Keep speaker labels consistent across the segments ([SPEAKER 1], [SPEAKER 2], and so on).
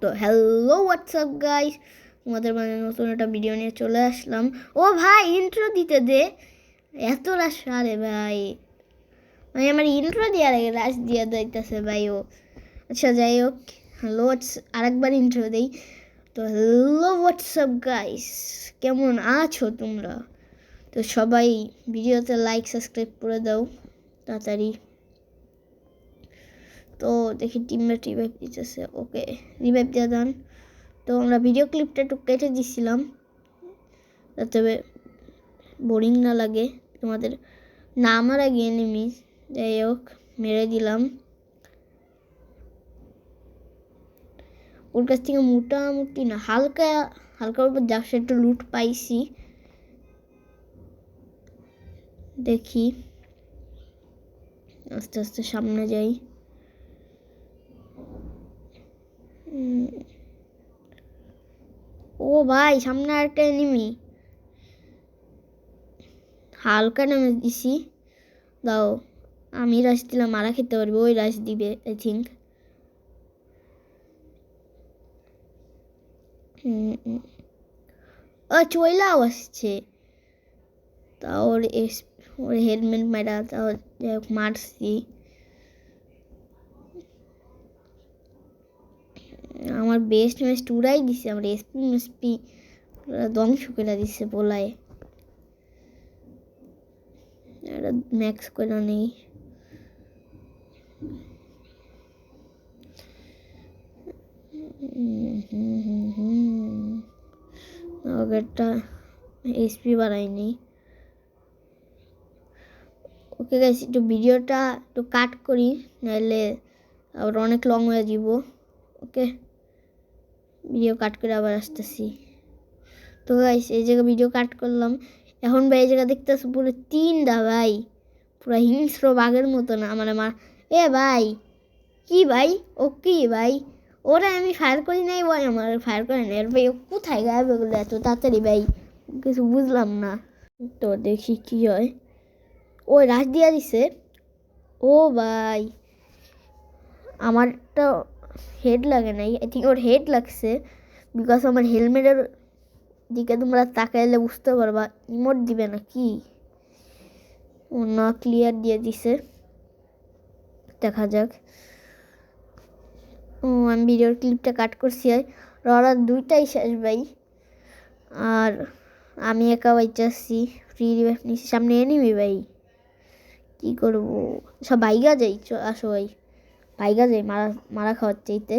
[SPEAKER 1] তো hello WhatsApp guys, তোমাদের মানে নতুন একটা ভিডিও নিয়ে চলে আসলাম। ও ভাই ইন্ট্রো দিতে দে, এত রাশ আরে ভাই, মানে আমার ইন্ট্রো দেওয়ার আগে রাশ দিয়ে দিতেছে ভাই ও। আচ্ছা যাই হোক, হ্যালো আরেকবার ইন্ট্রো দেই। তো হ্যালো হোয়াটসঅ্যাপ গাইস, কেমন আছো তোমরা? তো সবাই ভিডিওতে লাইক সাবস্ক্রাইব করে দাও তাড়াতাড়ি। তো দেখি টিমমেট রিভাইভ দিতেছে, ওকে রিভাইভ দিয়ে দেন। তো আমরা ভিডিও ক্লিপটা একটু কেটে দিচ্ছিলাম যাতে বোরিং না লাগে তোমাদের। নামার আগে এনিমি, যাই হোক মেরে দিলাম। ওর কাছ থেকে মোটামুটি না হালকা হালকার উপর যাচ্ছে, একটু লুট পাইছি। দেখি আস্তে আস্তে সামনে যাই। ও ভাই সামনে আরেকটা এনিমি, হালকা নামে দিছি। দাও আমি রাশ দিলাম, মারা খেতে পারবো, ওই রাশ দিবে আই থিঙ্ক। ও চইলাও আসছে, তা ওর হেলমেট মারা, তাও যাই হোক মারছি। আমার বেস্ট ম্যাচ উড়াই দিছে, আমার এসপি ধ্বংস করে দিচ্ছে বলায়। ম্যাক্স করে নেই। একটা এসপি বাড়াইনি। ওকে গাইস, একটু ভিডিওটা একটু কাট করি, নাহলে আবার অনেক লং হয়ে যাব। ওকে ভিডিও কাট করে আবার আসতেছি। তো গাইস এই জায়গায় ভিডিও কাট করলাম। এখন ভাই এই জায়গা দেখতেছি পুরো তিনটা ভাই, পুরো হিংস্র বাঘের মতো না আমার এ ভাই কি ভাই, ও কি ভাই, ওরা আমি ফায়ার করি নাই, ভাই আমার ফায়ার করে নাই। ভাই ও কোথায় গায়েব এগুলো এত তাড়াতাড়ি ভাই, কিছু বুঝলাম না। তো দেখি কি হয়। ওই রাশ দিয়া দিছে। ও ভাই আমার তো হেড লাগে নাই, আই থিঙ্ক ওর হেড লাগছে, বিকজ আমার হেলমেটের দিকে তোমরা তাকাইলে বুঝতে পারবা। ইমোট দিবে না কি, ও না ক্লিয়ার দিয়ে দিছে, দেখা যাক। ও আমি ভিডিওর ক্লিপটা কাট করছি, আর ওরা দুইটাই শেষ ভাই, আর আমি একা বাইচাচ্ছি। ফ্রি রিভাইভ নিচ্ছি, সামনে এনিমি ভাই, কি করবো? সব বাইগা যাই, আসো ভাই বাইগা যাই, মারা মারা খাওয়ার চাইতে।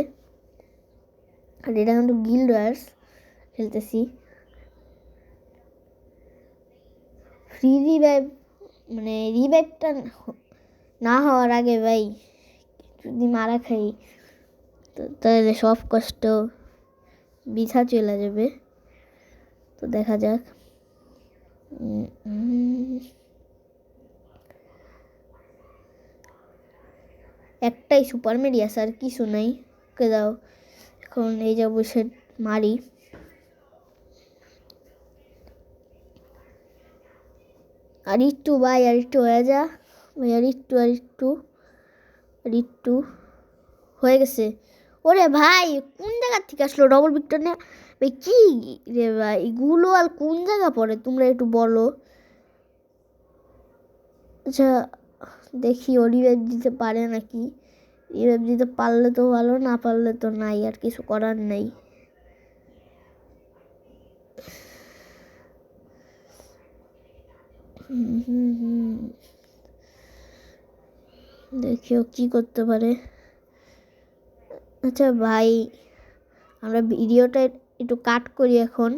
[SPEAKER 1] আর এটা কিন্তু গিল্ড ওয়ার্স খেলতেছি। ফ্রি রিভাইভ মানে রিভাইভটা না হওয়ার আগে ভাই যদি মারা খাই তো তাহলে সব কষ্ট বৃথা চলে যাবে। তো দেখা যাক। একটাই সুপার মেডিয়াস, আর কিছু নাই। ওকে দাও, এখন এই যা বসে মারি। আর একটু ভাই, আর একটু হয়ে যা ভাই, আর একটু হয়ে গেছে। ওরে ভাই কোন জায়গা থেকে আসলো ডবল ভিক্টর নিয়ে ভাই? কি রে ভাই, এগুলো আর কোন জায়গা পড়ে তোমরা একটু বলো। আচ্ছা দেখি ও রিভাইভ দিতে পারে নাকি। রিভাইভ দিতে পারলে তো ভালো, না পারলে তো নাই, আর কিছু করার নেই। দেখিও কি করতে পারে। আচ্ছা ভাই আমরা ভিডিওটা একটু কাট করি এখন,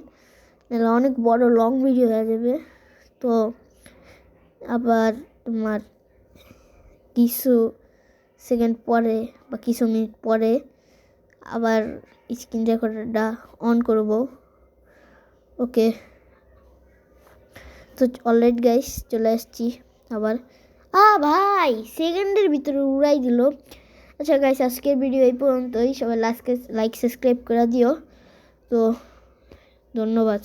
[SPEAKER 1] নাহলে অনেক বড় লং ভিডিও হয়ে যাবে। তো আবার তোমার কিছু সেকেন্ড পরে বা কিছু মিনিট পরে আবার স্ক্রিন রেকর্ডারটা অন করব। ওকে তো অলরাইট গাইস চলে আসছি আবার। ভাই সেকেন্ডের ভিতরে উড়াই দিল। আচ্ছা গাইস আজকের ভিডিও এই পর্যন্তই, সবাই লাইক সাবস্ক্রাইব করে দিও। তো ধন্যবাদ।